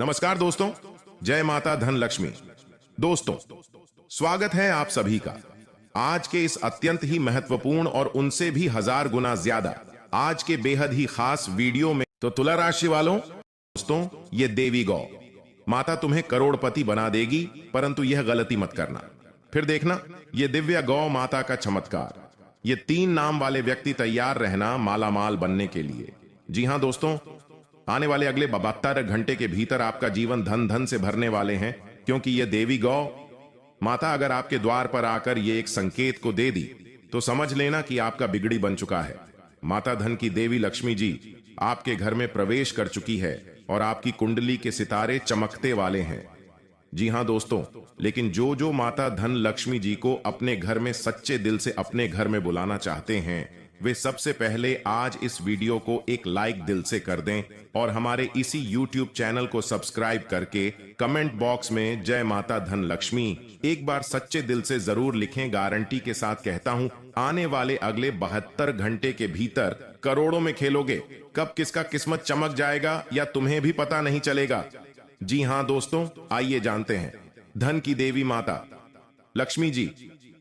नमस्कार दोस्तों, जय माता धन लक्ष्मी। दोस्तों, स्वागत है आप सभी का आज के इस अत्यंत ही महत्वपूर्ण और उनसे भी 1000 गुना ज्यादा आज के बेहद ही खास वीडियो में। तो तुला राशि वालों, दोस्तों, ये देवी गौ माता तुम्हें करोड़पति बना देगी, परंतु यह गलती मत करना। फिर देखना ये दिव्य गौ माता का चमत्कार। ये 3 नाम वाले व्यक्ति तैयार रहना मालामाल बनने के लिए। जी हां दोस्तों, आने वाले अगले 72 घंटे के भीतर आपका जीवन धन धन से भरने वाले हैं, क्योंकि यह देवी गौ माता अगर आपके द्वार पर आकर ये एक संकेत को दे दी तो समझ लेना कि आपका बिगड़ी बन चुका है। माता धन की देवी लक्ष्मी जी आपके घर में प्रवेश कर चुकी है और आपकी कुंडली के सितारे चमकते वाले हैं। जी हां दोस्तों, लेकिन जो माता धन लक्ष्मी जी को अपने घर में सच्चे दिल से अपने घर में बुलाना चाहते हैं, वे सबसे पहले आज इस वीडियो को एक लाइक दिल से कर दें और हमारे इसी YouTube चैनल को सब्सक्राइब करके कमेंट बॉक्स में जय माता धन लक्ष्मी एक बार सच्चे दिल से जरूर लिखें। गारंटी के साथ कहता हूं, आने वाले अगले 72 घंटे के भीतर करोड़ों में खेलोगे। कब किसका किस्मत चमक जाएगा या तुम्हें भी पता नहीं चलेगा। जी हां दोस्तों, आइए जानते हैं धन की देवी माता लक्ष्मी जी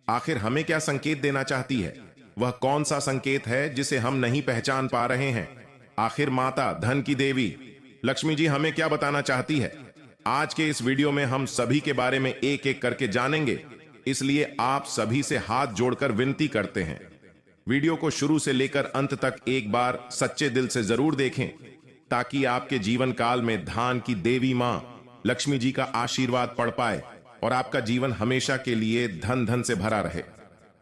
आखिर हमें क्या संकेत देना चाहती है। वह कौन सा संकेत है जिसे हम नहीं पहचान पा रहे हैं। आखिर माता धन की देवी लक्ष्मी जी हमें क्या बताना चाहती है। आज के इस वीडियो में हम सभी के बारे में एक एक करके जानेंगे, इसलिए आप सभी से हाथ जोड़कर विनती करते हैं, वीडियो को शुरू से लेकर अंत तक एक बार सच्चे दिल से जरूर देखें, ताकि आपके जीवन काल में धान की देवी मां लक्ष्मी जी का आशीर्वाद पड़ पाए और आपका जीवन हमेशा के लिए धन धन से भरा रहे।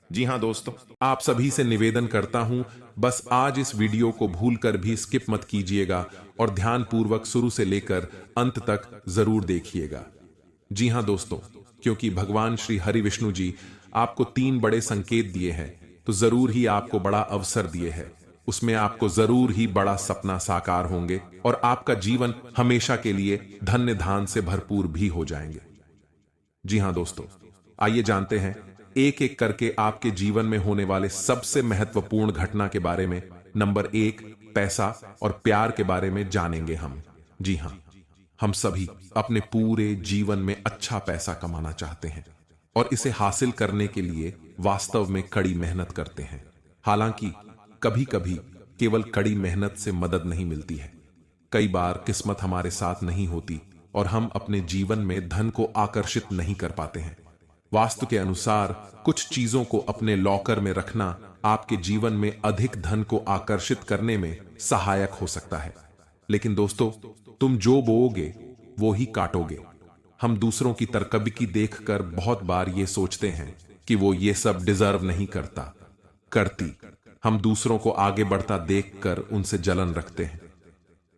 जी हां दोस्तों, आप सभी से निवेदन करता हूं, बस आज इस वीडियो को भूलकर भी स्किप मत कीजिएगा और ध्यानपूर्वक शुरू से लेकर अंत तक जरूर देखिएगा। जी हां दोस्तों, क्योंकि भगवान श्री हरि विष्णु जी आपको 3 बड़े संकेत दिए हैं, तो जरूर ही आपको बड़ा अवसर दिए हैं। उसमें आपको जरूर ही बड़ा सपना साकार होंगे और आपका जीवन हमेशा के लिए धन्य धान से भरपूर भी हो जाएंगे। जी हां दोस्तों, आइए जानते हैं एक एक करके आपके जीवन में होने वाले सबसे महत्वपूर्ण घटना के बारे में। नंबर 1, पैसा और प्यार के बारे में जानेंगे हम। जी हां, हम सभी अपने पूरे जीवन में अच्छा पैसा कमाना चाहते हैं और इसे हासिल करने के लिए वास्तव में कड़ी मेहनत करते हैं। हालांकि कभी कभी केवल कड़ी मेहनत से मदद नहीं मिलती है। कई बार किस्मत हमारे साथ नहीं होती और हम अपने जीवन में धन को आकर्षित नहीं कर पाते हैं। वास्तु के अनुसार कुछ चीजों को अपने लॉकर में रखना आपके जीवन में अधिक धन को आकर्षित करने में सहायक हो सकता है। लेकिन दोस्तों, तुम जो बोओगे वो ही काटोगे। हम दूसरों की तरक्की देखकर बहुत बार ये सोचते हैं कि वो ये सब डिजर्व नहीं करती। हम दूसरों को आगे बढ़ता देखकर उनसे जलन रखते हैं।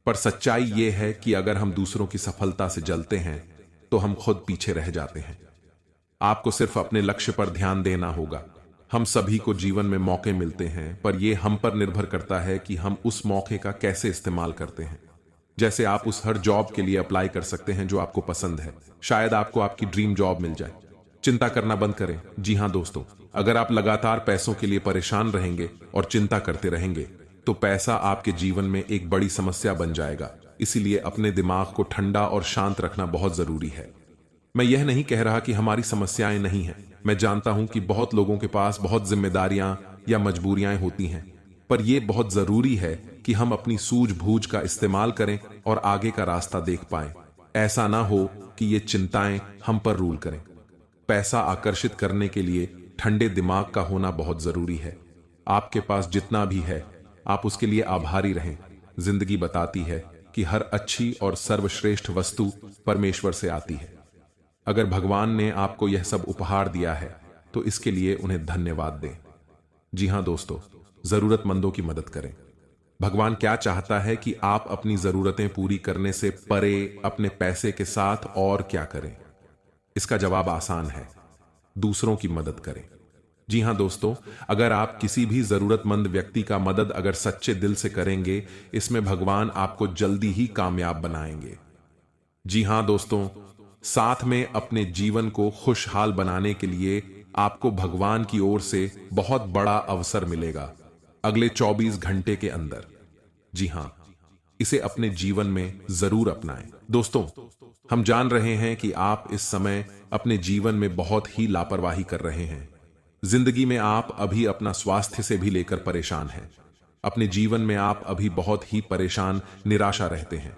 पर सच्चाई ये है कि अगर हम दूसरों की सफलता से जलते हैं तो हम खुद पीछे रह जाते हैं। आपको सिर्फ अपने लक्ष्य पर ध्यान देना होगा। हम सभी को जीवन में मौके मिलते हैं, पर यह हम पर निर्भर करता है कि हम उस मौके का कैसे इस्तेमाल करते हैं। जैसे आप उस हर जॉब के लिए अप्लाई कर सकते हैं जो आपको पसंद है। शायद आपको आपकी ड्रीम जॉब मिल जाए। चिंता करना बंद करें। जी हां दोस्तों, अगर आप लगातार पैसों के लिए परेशान रहेंगे और चिंता करते रहेंगे तो पैसा आपके जीवन में एक बड़ी समस्या बन जाएगा। इसीलिए अपने दिमाग को ठंडा और शांत रखना बहुत जरूरी है। मैं यह नहीं कह रहा कि हमारी समस्याएं नहीं हैं। मैं जानता हूं कि बहुत लोगों के पास बहुत जिम्मेदारियां या मजबूरियां होती हैं, पर यह बहुत जरूरी है कि हम अपनी सूझबूझ का इस्तेमाल करें और आगे का रास्ता देख पाएं। ऐसा ना हो कि ये चिंताएं हम पर रूल करें। पैसा आकर्षित करने के लिए ठंडे दिमाग का होना बहुत जरूरी है। आपके पास जितना भी है, आप उसके लिए आभारी रहें। जिंदगी बताती है कि हर अच्छी और सर्वश्रेष्ठ वस्तु परमेश्वर से आती है। अगर भगवान ने आपको यह सब उपहार दिया है तो इसके लिए उन्हें धन्यवाद दें। जी हां दोस्तों, जरूरतमंदों की मदद करें। भगवान क्या चाहता है कि आप अपनी जरूरतें पूरी करने से परे अपने पैसे के साथ और क्या करें। इसका जवाब आसान है, दूसरों की मदद करें। जी हां दोस्तों, अगर आप किसी भी जरूरतमंद व्यक्ति का मदद अगर सच्चे दिल से करेंगे, इसमें भगवान आपको जल्दी ही कामयाब बनाएंगे। जी हां दोस्तों, साथ में अपने जीवन को खुशहाल बनाने के लिए आपको भगवान की ओर से बहुत बड़ा अवसर मिलेगा अगले 24 घंटे के अंदर। जी हां, इसे अपने जीवन में जरूर अपनाएं। दोस्तों, हम जान रहे हैं कि आप इस समय अपने जीवन में बहुत ही लापरवाही कर रहे हैं। जिंदगी में आप अभी अपना स्वास्थ्य से भी लेकर परेशान हैं। अपने जीवन में आप अभी बहुत ही परेशान, निराशा रहते हैं।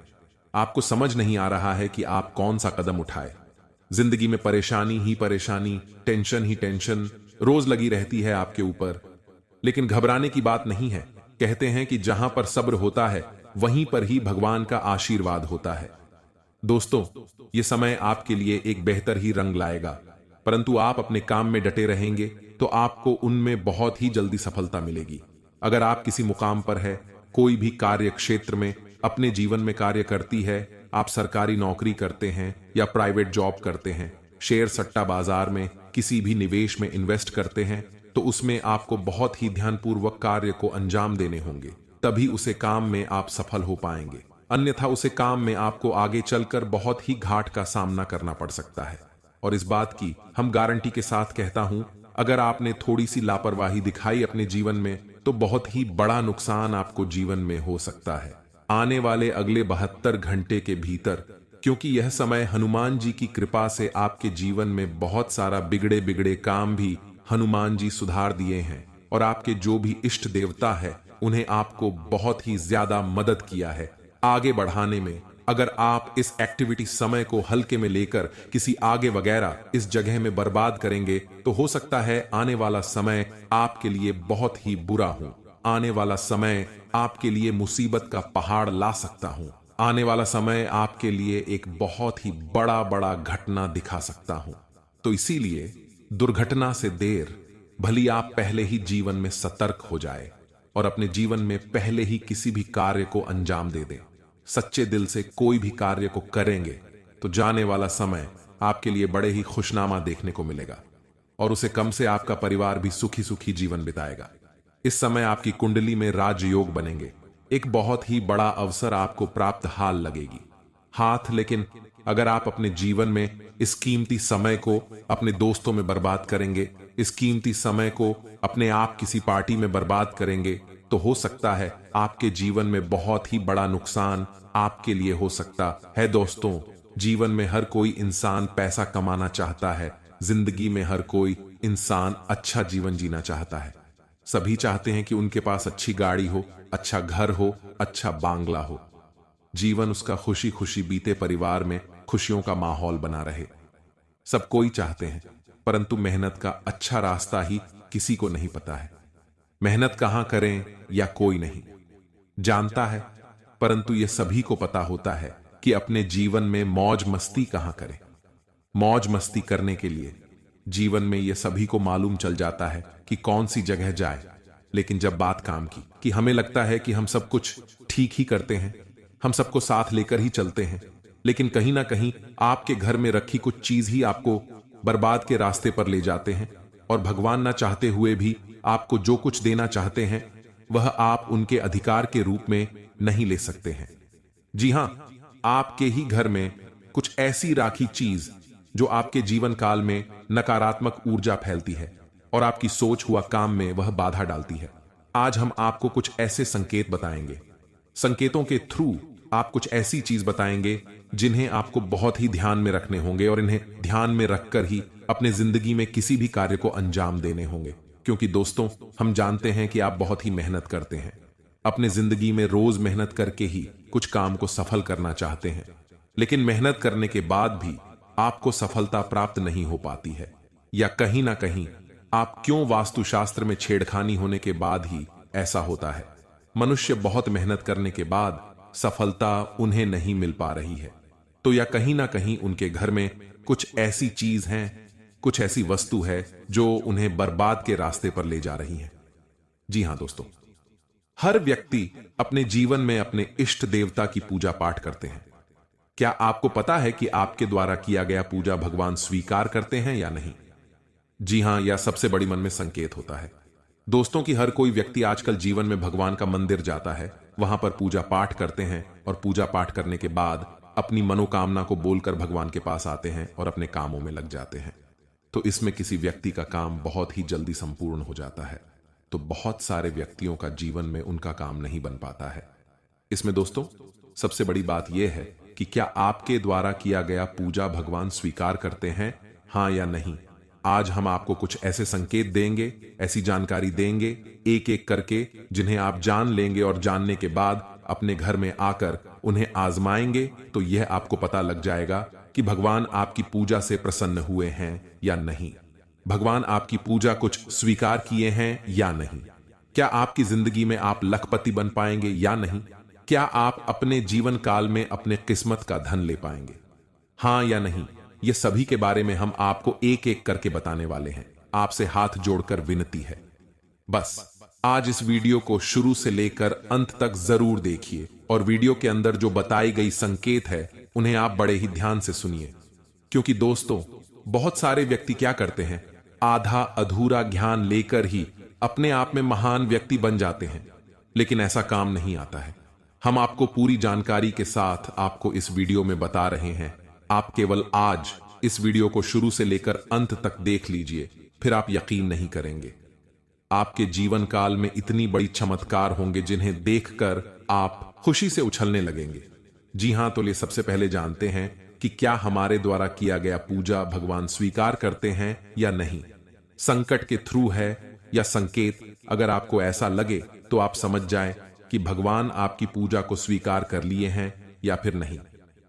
आपको समझ नहीं आ रहा है कि आप कौन सा कदम उठाए। जिंदगी में परेशानी ही परेशानी, टेंशन ही टेंशन रोज लगी रहती है आपके ऊपर। लेकिन घबराने की बात नहीं है। कहते हैं कि जहां पर सब्र होता है वहीं पर ही भगवान का आशीर्वाद होता है। दोस्तों, ये समय आपके लिए एक बेहतर ही रंग लाएगा, परंतु आप अपने काम में डटे रहेंगे तो आपको उनमें बहुत ही जल्दी सफलता मिलेगी। अगर आप किसी मुकाम पर है, कोई भी कार्य क्षेत्र में अपने जीवन में कार्य करती है, आप सरकारी नौकरी करते हैं या प्राइवेट जॉब करते हैं, शेयर सट्टा बाजार में किसी भी निवेश में इन्वेस्ट करते हैं, तो उसमें आपको बहुत ही ध्यानपूर्वक कार्य को अंजाम देने होंगे, तभी उसे काम में आप सफल हो पाएंगे। अन्यथा उसे काम में आपको आगे चलकर बहुत ही घाट का सामना करना पड़ सकता है। और इस बात की हम गारंटी के साथ कहता हूं, अगर आपने थोड़ी सी लापरवाही दिखाई अपने जीवन में तो बहुत ही बड़ा नुकसान आपको जीवन में हो सकता है आने वाले अगले 72 घंटे के भीतर। क्योंकि यह समय हनुमान जी की कृपा से आपके जीवन में बहुत सारा बिगड़े बिगड़े काम भी हनुमान जी सुधार दिए हैं, और आपके जो भी इष्ट देवता है उन्हें आपको बहुत ही ज्यादा मदद किया है आगे बढ़ाने में। अगर आप इस एक्टिविटी समय को हल्के में लेकर किसी आगे वगैरह इस जगह में बर्बाद करेंगे तो हो सकता है आने वाला समय आपके लिए बहुत ही बुरा हो। आने वाला समय आपके लिए मुसीबत का पहाड़ ला सकता हूं। आने वाला समय आपके लिए एक बहुत ही बड़ा बड़ा घटना दिखा सकता हूं। तो इसीलिए दुर्घटना से देर भली आप पहले ही जीवन में सतर्क हो जाए और अपने जीवन में पहले ही किसी भी कार्य को अंजाम दे दें। सच्चे दिल से कोई भी कार्य को करेंगे तो जाने वाला समय आपके लिए बड़े ही खुशनामा देखने को मिलेगा, और उसे कम से आपका परिवार भी सुखी सुखी जीवन बिताएगा। इस समय आपकी कुंडली में राजयोग बनेंगे। एक बहुत ही बड़ा अवसर आपको प्राप्त हाल लगेगी हाथ। लेकिन अगर आप अपने जीवन में इस कीमती समय को अपने दोस्तों में बर्बाद करेंगे, इस कीमती समय को अपने आप किसी पार्टी में बर्बाद करेंगे, तो हो सकता है आपके जीवन में बहुत ही बड़ा नुकसान आपके लिए हो सकता है। दोस्तों, जीवन में हर कोई इंसान पैसा कमाना चाहता है। जिंदगी में हर कोई इंसान अच्छा जीवन जीना चाहता है। सभी चाहते हैं कि उनके पास अच्छी गाड़ी हो, अच्छा घर हो, अच्छा बांग्ला हो, जीवन उसका खुशी खुशी बीते, परिवार में खुशियों का माहौल बना रहे। सब कोई चाहते हैं, परंतु मेहनत का अच्छा रास्ता ही किसी को नहीं पता है। मेहनत कहां करें या कोई नहीं जानता है, परंतु यह सभी को पता होता है कि अपने जीवन में मौज मस्ती कहां करें। मौज मस्ती करने के लिए जीवन में यह सभी को मालूम चल जाता है कि कौन सी जगह जाए। लेकिन जब बात काम की कि हमें लगता है कि हम सब कुछ ठीक ही करते हैं, हम सबको साथ लेकर ही चलते हैं, लेकिन कहीं ना कहीं आपके घर में रखी कुछ चीज ही आपको बर्बाद के रास्ते पर ले जाते हैं, और भगवान ना चाहते हुए भी आपको जो कुछ देना चाहते हैं वह आप उनके अधिकार के रूप में नहीं ले सकते हैं। जी हां, आपके ही घर में कुछ ऐसी राखी चीज जो आपके जीवन काल में नकारात्मक ऊर्जा फैलती है और आपकी सोच हुआ काम में वह बाधा डालती है। आज हम आपको कुछ ऐसे संकेत बताएंगे। संकेतों के थ्रू आप कुछ ऐसी चीज बताएंगे जिन्हें आपको बहुत ही ध्यान में रखने होंगे, और इन्हें ध्यान में रखकर ही अपने जिंदगी में किसी भी कार्य को अंजाम देने होंगे। क्योंकि दोस्तों, हम जानते हैं कि आप बहुत ही मेहनत करते हैं, अपने जिंदगी में रोज मेहनत करके ही कुछ काम को सफल करना चाहते हैं, लेकिन मेहनत करने के बाद भी आपको सफलता प्राप्त नहीं हो पाती है। या कहीं ना कहीं आप क्यों वास्तुशास्त्र में छेड़खानी होने के बाद ही ऐसा होता है। मनुष्य बहुत मेहनत करने के बाद सफलता उन्हें नहीं मिल पा रही है, तो या कहीं ना कहीं उनके घर में कुछ ऐसी चीज है, कुछ ऐसी वस्तु है जो उन्हें बर्बाद के रास्ते पर ले जा रही है। जी हां दोस्तों, हर व्यक्ति अपने जीवन में अपने इष्ट देवता की पूजा पाठ करते हैं। क्या आपको पता है कि आपके द्वारा किया गया पूजा भगवान स्वीकार करते हैं या नहीं? जी हां, यह सबसे बड़ी मन में संकेत होता है दोस्तों कि हर कोई व्यक्ति आजकल जीवन में भगवान का मंदिर जाता है, वहां पर पूजा पाठ करते हैं, और पूजा पाठ करने के बाद अपनी मनोकामना को बोलकर भगवान के पास आते हैं और अपने कामों में लग जाते हैं। तो इसमें किसी व्यक्ति का काम बहुत ही जल्दी संपूर्ण हो जाता है, तो बहुत सारे व्यक्तियों का जीवन में उनका काम नहीं बन पाता है। इसमें दोस्तों सबसे बड़ी बात यह है कि क्या आपके द्वारा किया गया पूजा भगवान स्वीकार करते हैं, हाँ या नहीं। आज हम आपको कुछ ऐसे संकेत देंगे, ऐसी जानकारी देंगे एक एक करके, जिन्हें आप जान लेंगे और जानने के बाद अपने घर में आकर उन्हें आजमाएंगे तो यह आपको पता लग जाएगा कि भगवान आपकी पूजा से प्रसन्न हुए हैं या नहीं, भगवान आपकी पूजा कुछ स्वीकार किए हैं या नहीं। क्या आपकी जिंदगी में आप लखपति बन पाएंगे या नहीं। क्या आप अपने जीवन काल में अपने किस्मत का धन ले पाएंगे, हां या नहीं। ये सभी के बारे में हम आपको एक एक करके बताने वाले हैं। आपसे हाथ जोड़कर विनती है, बस आज इस वीडियो को शुरू से लेकर अंत तक जरूर देखिए और वीडियो के अंदर जो बताई गई संकेत है उन्हें आप बड़े ही ध्यान से सुनिए। क्योंकि दोस्तों, बहुत सारे व्यक्ति क्या करते हैं, आधा अधूरा ज्ञान लेकर ही अपने आप में महान व्यक्ति बन जाते हैं, लेकिन ऐसा काम नहीं आता है। हम आपको पूरी जानकारी के साथ आपको इस वीडियो में बता रहे हैं। आप केवल आज इस वीडियो को शुरू से लेकर अंत तक देख लीजिए, फिर आप यकीन नहीं करेंगे। आपके जीवन काल में इतनी बड़ी चमत्कार होंगे जिन्हें देखकर आप खुशी से उछलने लगेंगे। जी हां, तो ये सबसे पहले जानते हैं कि क्या हमारे द्वारा किया गया पूजा भगवान स्वीकार करते हैं या नहीं। संकट के थ्रू है या संकेत, अगर आपको ऐसा लगे तो आप समझ जाएं कि भगवान आपकी पूजा को स्वीकार कर लिए हैं या फिर नहीं।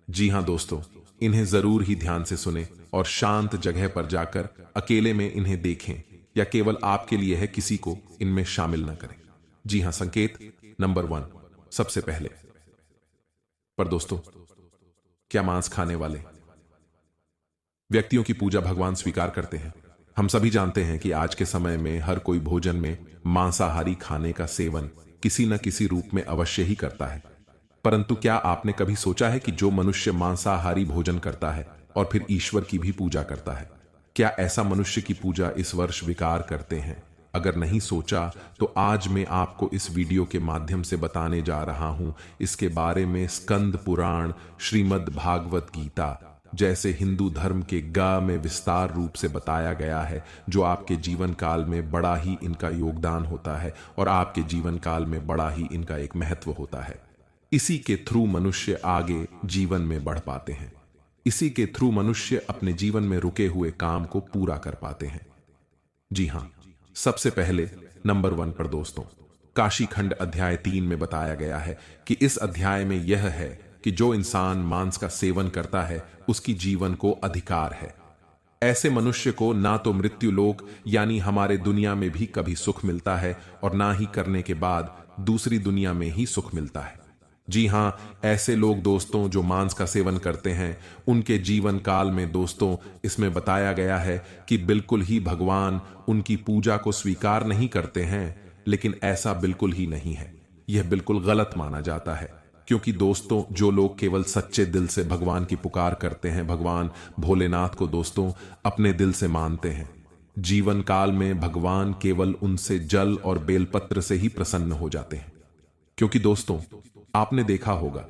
जी हां दोस्तों, इन्हें जरूर ही ध्यान से सुने और शांत जगह पर जाकर अकेले में इन्हें देखें, या केवल आपके लिए है, किसी को इनमें शामिल न करें। जी हां, संकेत नंबर 1 सबसे पहले। पर दोस्तों, क्या मांस खाने वाले व्यक्तियों की पूजा भगवान स्वीकार करते हैं। हम सभी जानते हैं कि आज के समय में हर कोई भोजन में मांसाहारी खाने का सेवन किसी न किसी रूप में अवश्य ही करता है। परंतु क्या आपने कभी सोचा है कि जो मनुष्य मांसाहारी भोजन करता है और फिर ईश्वर की भी पूजा करता है, क्या ऐसा मनुष्य की पूजा इस वर्ष स्वीकार करते हैं? अगर नहीं सोचा तो आज मैं आपको इस वीडियो के माध्यम से बताने जा रहा हूं इसके बारे में। स्कंद पुराण, श्रीमद् भागवत गीता जैसे हिंदू धर्म के गा में विस्तार रूप से बताया गया है, जो आपके जीवन काल में बड़ा ही इनका योगदान होता है और आपके जीवन काल में बड़ा ही इनका एक महत्व होता है। इसी के थ्रू मनुष्य आगे जीवन में बढ़ पाते हैं। इसी के थ्रू मनुष्य अपने जीवन में रुके हुए काम को पूरा कर पाते हैं। जी हां, सबसे पहले नंबर 1 पर दोस्तों, काशी खंड अध्याय 3 में बताया गया है कि इस अध्याय में यह है कि जो इंसान मांस का सेवन करता है उसकी जीवन को अधिकार है। ऐसे मनुष्य को ना तो मृत्यु लोक यानी हमारे दुनिया में भी कभी सुख मिलता है और ना ही करने के बाद दूसरी दुनिया में ही सुख मिलता है। जी हां, ऐसे लोग दोस्तों जो मांस का सेवन करते हैं, उनके जीवन काल में दोस्तों इसमें बताया गया है कि बिल्कुल ही भगवान उनकी पूजा को स्वीकार नहीं करते हैं। लेकिन ऐसा बिल्कुल ही नहीं है, यह बिल्कुल गलत माना जाता है। क्योंकि दोस्तों, जो लोग केवल सच्चे दिल से भगवान की पुकार करते हैं, भगवान भोलेनाथ को दोस्तों अपने दिल से मानते हैं, जीवन काल में भगवान केवल उनसे जल और बेलपत्र से ही प्रसन्न हो जाते हैं। क्योंकि दोस्तों, आपने देखा होगा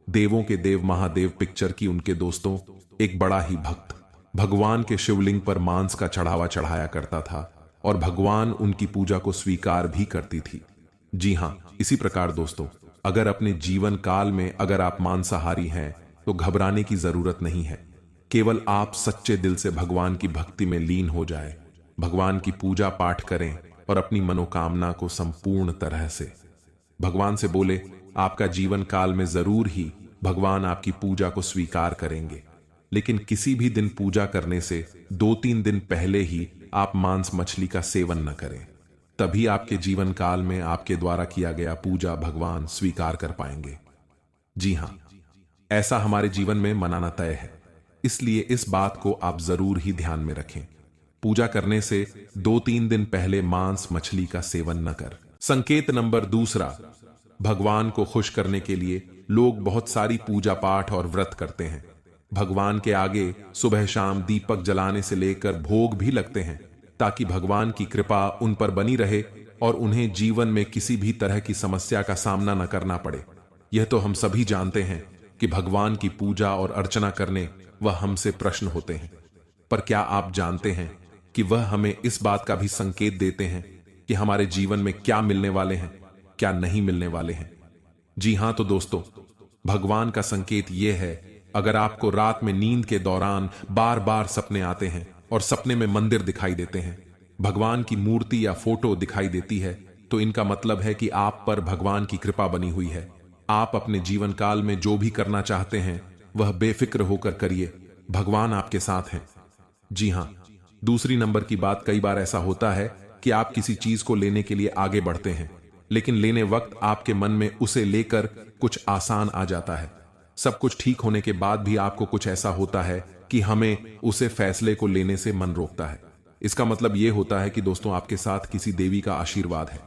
देवों के देव महादेव पिक्चर की उनके दोस्तों एक बड़ा ही भक्त भगवान के शिवलिंग पर मांस का चढ़ावा चढ़ाया करता था और भगवान उनकी पूजा को स्वीकार भी करती थी। जी हां, इसी प्रकार दोस्तों, अगर अपने जीवन काल में अगर आप मांसाहारी हैं तो घबराने की जरूरत नहीं है। केवल आप सच्चे दिल से भगवान की भक्ति में लीन हो जाए, भगवान की पूजा पाठ करें और अपनी मनोकामना को संपूर्ण तरह से भगवान से बोले, आपका जीवन काल में जरूर ही भगवान आपकी पूजा को स्वीकार करेंगे। लेकिन किसी भी दिन पूजा करने से 2-3 दिन पहले ही आप मांस मछली का सेवन न करें, तभी आपके जीवन काल में आपके द्वारा किया गया पूजा भगवान स्वीकार कर पाएंगे। जी हां, ऐसा हमारे जीवन में मनाना तय है, इसलिए इस बात को आप जरूर ही ध्यान में रखें। पूजा करने से 2-3 दिन पहले मांस मछली का सेवन न कर। संकेत नंबर 2, भगवान को खुश करने के लिए लोग बहुत सारी पूजा पाठ और व्रत करते हैं। भगवान के आगे सुबह शाम दीपक जलाने से लेकर भोग भी लगते हैं, ताकि भगवान की कृपा उन पर बनी रहे और उन्हें जीवन में किसी भी तरह की समस्या का सामना न करना पड़े। यह तो हम सभी जानते हैं कि भगवान की पूजा और अर्चना करने वह हमसे प्रश्न होते हैं, पर क्या आप जानते हैं कि वह हमें इस बात का भी संकेत देते हैं कि हमारे जीवन में क्या मिलने वाले हैं, क्या नहीं मिलने वाले हैं। जी हां, तो दोस्तों, भगवान का संकेत यह है अगर आपको रात में नींद के दौरान बार बार सपने आते हैं और सपने में मंदिर दिखाई देते हैं, भगवान की मूर्ति या फोटो दिखाई देती है, तो इनका मतलब है कि आप पर भगवान की कृपा बनी हुई है। आप अपने जीवन काल में जो भी करना चाहते हैं वह बेफिक्र होकर करिए, भगवान आपके साथ हैं। जी हां, दूसरी नंबर की बात, कई बार ऐसा होता है कि आप किसी चीज को लेने के लिए आगे बढ़ते हैं, लेकिन लेने वक्त आपके मन में उसे लेकर कुछ आसान आ जाता है। सब कुछ ठीक होने के बाद भी आपको कुछ ऐसा होता है कि हमें उसे फैसले को लेने से मन रोकता है। इसका मतलब यह होता है कि दोस्तों, आपके साथ किसी देवी का आशीर्वाद है।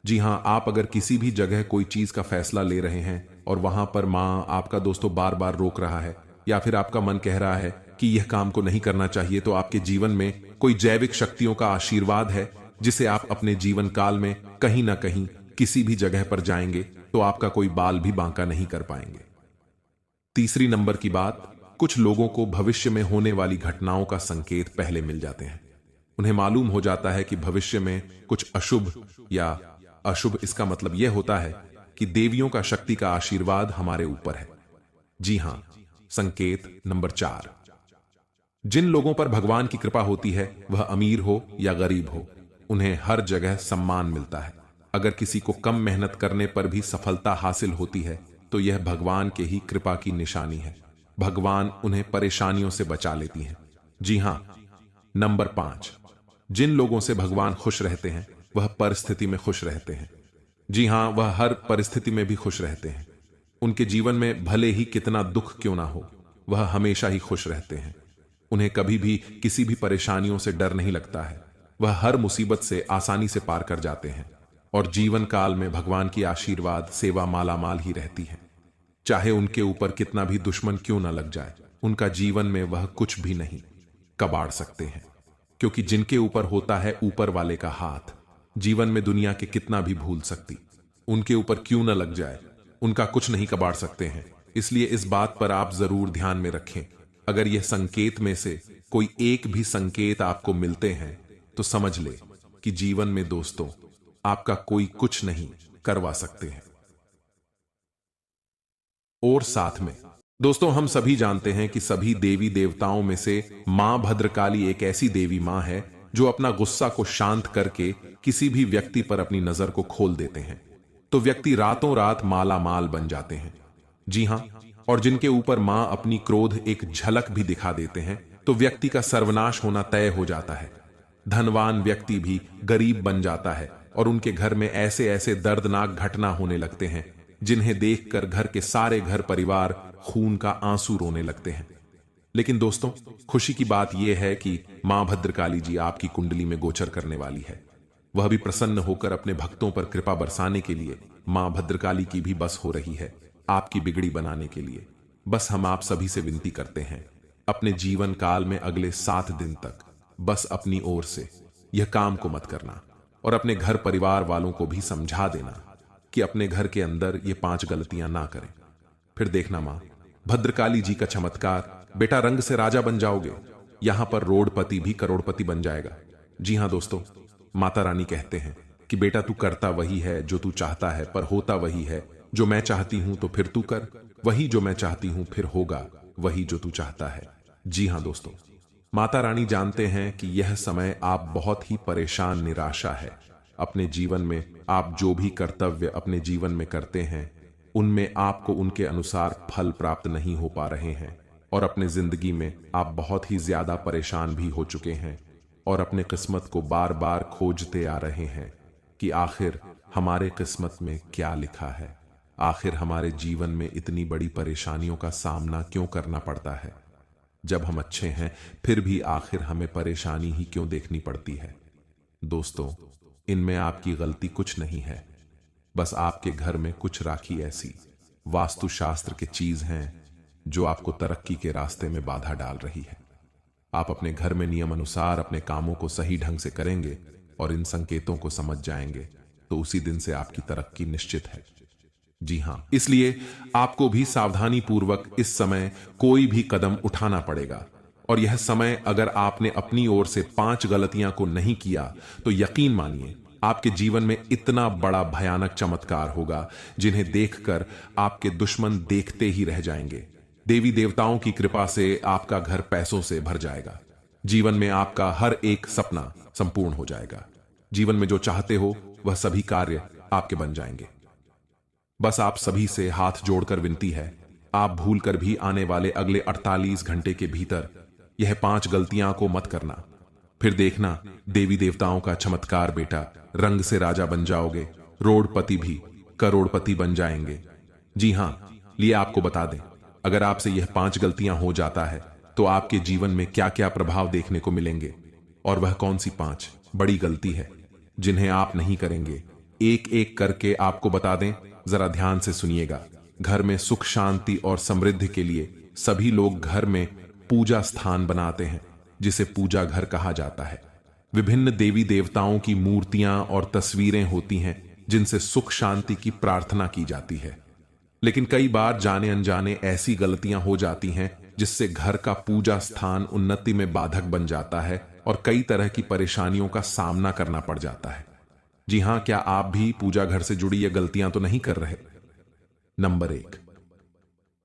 जी हां, आप अगर किसी भी जगह कोई चीज का फैसला ले रहे हैं और वहां पर मां आपका दोस्तों बार बार रोक रहा है, या फिर आपका मन कह रहा है कि यह काम को नहीं करना चाहिए, तो आपके जीवन में कोई जैविक शक्तियों का आशीर्वाद है, जिसे आप अपने जीवन काल में कहीं ना कहीं किसी भी जगह पर जाएंगे तो आपका कोई बाल भी बांका नहीं कर पाएंगे। तीसरी नंबर की बात, कुछ लोगों को भविष्य में होने वाली घटनाओं का संकेत पहले मिल जाते हैं। उन्हें मालूम हो जाता है कि भविष्य में कुछ अशुभ या अशुभ, इसका मतलब यह होता है कि देवियों का शक्ति का आशीर्वाद हमारे ऊपर है। जी हां, संकेत नंबर 4, जिन लोगों पर भगवान की कृपा होती है, वह अमीर हो या गरीब हो, उन्हें हर जगह सम्मान मिलता है। अगर किसी को कम मेहनत करने पर भी सफलता हासिल होती है, तो यह भगवान के ही कृपा की निशानी है। भगवान उन्हें परेशानियों से बचा लेती हैं। जी हां, नंबर 5, जिन लोगों से भगवान खुश रहते हैं वह परिस्थिति में खुश रहते हैं। जी हां, वह हर परिस्थिति में भी खुश रहते हैं। उनके जीवन में भले ही कितना दुख क्यों ना हो, वह हमेशा ही खुश रहते हैं। उन्हें कभी भी किसी भी परेशानियों से डर नहीं लगता है। वह हर मुसीबत से आसानी से पार कर जाते हैं और जीवन काल में भगवान की आशीर्वाद सेवा मालामाल ही रहती है। चाहे उनके ऊपर कितना भी दुश्मन क्यों ना लग जाए, उनका जीवन में वह कुछ भी नहीं कबाड़ सकते हैं, क्योंकि जिनके ऊपर होता है ऊपर वाले का हाथ, जीवन में दुनिया के कितना भी भूल सकती, उनके ऊपर क्यों ना लग जाए, उनका कुछ नहीं कबाड़ सकते हैं। इसलिए इस बात पर आप जरूर ध्यान में रखें। अगर यह संकेत में से कोई एक भी संकेत आपको मिलते हैं तो समझ ले कि जीवन में दोस्तों आपका कोई कुछ नहीं करवा सकते हैं। और साथ में दोस्तों, हम सभी जानते हैं कि सभी देवी देवताओं में से मां भद्रकाली एक ऐसी देवी मां है जो अपना गुस्सा को शांत करके किसी भी व्यक्ति पर अपनी नजर को खोल देते हैं तो व्यक्ति रातों रात माला माल बन जाते हैं। जी हां, और जिनके ऊपर मां अपनी क्रोध एक झलक भी दिखा देते हैं तो व्यक्ति का सर्वनाश होना तय हो जाता है। धनवान व्यक्ति भी गरीब बन जाता है और उनके घर में ऐसे ऐसे दर्दनाक घटना होने लगते हैं जिन्हें देखकर घर के सारे घर परिवार खून का आंसू रोने लगते हैं। लेकिन दोस्तों, खुशी की बात यह है कि मां भद्रकाली जी आपकी कुंडली में गोचर करने वाली है। वह भी प्रसन्न होकर अपने भक्तों पर कृपा बरसाने के लिए मां भद्रकाली की भी बस हो रही है आपकी बिगड़ी बनाने के लिए। बस हम आप सभी से विनती करते हैं, अपने जीवन काल में अगले 7 दिन तक बस अपनी ओर से यह काम को मत करना और अपने घर परिवार वालों को भी समझा देना कि अपने घर के अंदर ये 5 गलतियां ना करें। फिर देखना मां भद्रकाली जी का चमत्कार, बेटा रंग से राजा बन जाओगे, यहां पर रोडपति भी करोड़पति बन जाएगा। जी हां दोस्तों, माता रानी कहते हैं कि बेटा तू करता वही है जो तू चाहता है, पर होता वही है जो मैं चाहती हूं, तो फिर तू कर वही जो मैं चाहती हूं, फिर होगा वही जो तू चाहता है। जी हां दोस्तों, माता रानी जानते हैं कि यह समय आप बहुत ही परेशान निराशा है। अपने जीवन में आप जो भी कर्तव्य अपने जीवन में करते हैं उनमें आपको उनके अनुसार फल प्राप्त नहीं हो पा रहे हैं और अपने जिंदगी में आप बहुत ही ज्यादा परेशान भी हो चुके हैं और अपने किस्मत को बार बार खोजते आ रहे हैं कि आखिर हमारे किस्मत में क्या लिखा है, आखिर हमारे जीवन में इतनी बड़ी परेशानियों का सामना क्यों करना पड़ता है। जब हम अच्छे हैं फिर भी आखिर हमें परेशानी ही क्यों देखनी पड़ती है। दोस्तों, इनमें आपकी गलती कुछ नहीं है, बस आपके घर में कुछ राखी ऐसी वास्तुशास्त्र की चीज हैं जो आपको तरक्की के रास्ते में बाधा डाल रही है। आप अपने घर में नियम अनुसार अपने कामों को सही ढंग से करेंगे और इन संकेतों को समझ जाएंगे तो उसी दिन से आपकी तरक्की निश्चित है। जी हां, इसलिए आपको भी सावधानी पूर्वक इस समय कोई भी कदम उठाना पड़ेगा और यह समय अगर आपने अपनी ओर से 5 गलतियां को नहीं किया तो यकीन मानिए आपके जीवन में इतना बड़ा भयानक चमत्कार होगा जिन्हें देखकर आपके दुश्मन देखते ही रह जाएंगे। देवी देवताओं की कृपा से आपका घर पैसों से भर जाएगा। जीवन में आपका हर एक सपना संपूर्ण हो जाएगा। जीवन में जो चाहते हो वह सभी कार्य आपके बन जाएंगे। बस आप सभी से हाथ जोड़कर विनती है, आप भूलकर भी आने वाले अगले 48 घंटे के भीतर यह 5 गलतियां को मत करना। फिर देखना देवी देवताओं का चमत्कार बेटा, रंग से राजा बन जाओगे, रोडपति भी करोड़पति बन जाएंगे। जी हां, लिए आपको बता दें, अगर आपसे यह 5 गलतियां हो जाता है तो आपके जीवन में क्या क्या प्रभाव देखने को मिलेंगे और वह कौन सी 5 बड़ी गलती है जिन्हें आप नहीं करेंगे, एक एक करके आपको बता दें। जरा ध्यान से सुनिएगा। घर में सुख शांति और समृद्धि के लिए सभी लोग घर में पूजा स्थान बनाते हैं जिसे पूजा घर कहा जाता है। विभिन्न देवी देवताओं की मूर्तियां और तस्वीरें होती हैं जिनसे सुख शांति की प्रार्थना की जाती है। लेकिन कई बार जाने अनजाने ऐसी गलतियां हो जाती हैं जिससे घर का पूजा स्थान उन्नति में बाधक बन जाता है और कई तरह की परेशानियों का सामना करना पड़ जाता है। जी हां, क्या आप भी पूजा घर से जुड़ी ये गलतियां तो नहीं कर रहे? नंबर 1,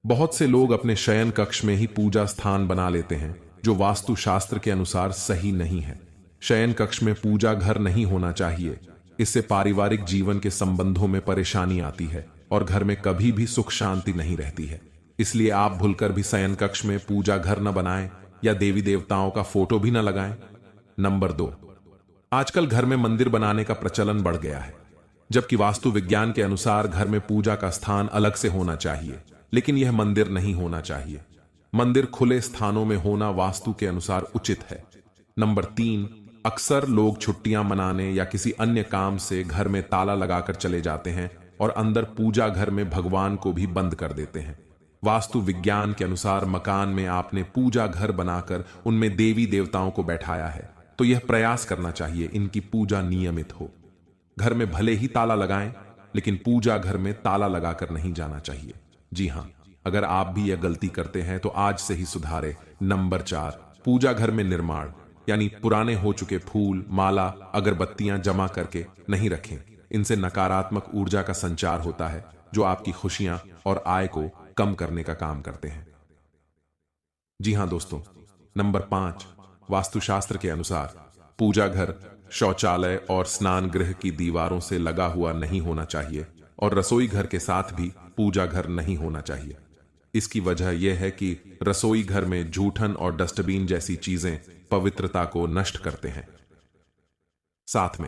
बहुत से लोग अपने शयन कक्ष में ही पूजा स्थान बना लेते हैं जो वास्तुशास्त्र के अनुसार सही नहीं है। शयन कक्ष में पूजा घर नहीं होना चाहिए। इससे पारिवारिक जीवन के संबंधों में परेशानी आती है और घर में कभी भी सुख शांति नहीं रहती है। इसलिए आप भूलकर भी शयन कक्ष में पूजा घर न बनाएं या देवी देवताओं का फोटो भी न लगाएं। नंबर 2, आजकल घर में मंदिर बनाने का प्रचलन बढ़ गया है, जबकि वास्तु विज्ञान के अनुसार घर में पूजा का स्थान अलग से होना चाहिए, लेकिन यह मंदिर नहीं होना चाहिए। मंदिर खुले स्थानों में होना वास्तु के अनुसार उचित है। नंबर 3, अक्सर लोग छुट्टियां मनाने या किसी अन्य काम से घर में ताला लगाकर चले जाते हैं और अंदर पूजा घर में भगवान को भी बंद कर देते हैं। वास्तु विज्ञान के अनुसार मकान में आपने पूजा घर बनाकर उनमें देवी देवताओं को बैठाया है, तो यह प्रयास करना चाहिए इनकी पूजा नियमित हो। घर में भले ही ताला लगाएं, लेकिन पूजा घर में ताला लगाकर नहीं जाना चाहिए। जी हां, अगर आप भी यह गलती करते हैं तो आज से ही सुधारें। नंबर 4, पूजा घर में निर्माण यानी पुराने हो चुके फूल, माला, अगरबत्तियां जमा करके नहीं रखें। इनसे नकारात्मक ऊर्जा का संचार होता है जो आपकी खुशियां और आय को कम करने का काम करते हैं। जी हां दोस्तों, नंबर 5, वास्तुशास्त्र के अनुसार पूजा घर शौचालय और स्नान गृह की दीवारों से लगा हुआ नहीं होना चाहिए और रसोई घर के साथ भी पूजा घर नहीं होना चाहिए। इसकी वजह यह है कि रसोई घर में जूठन और डस्टबिन जैसी चीजें पवित्रता को नष्ट करते हैं। साथ में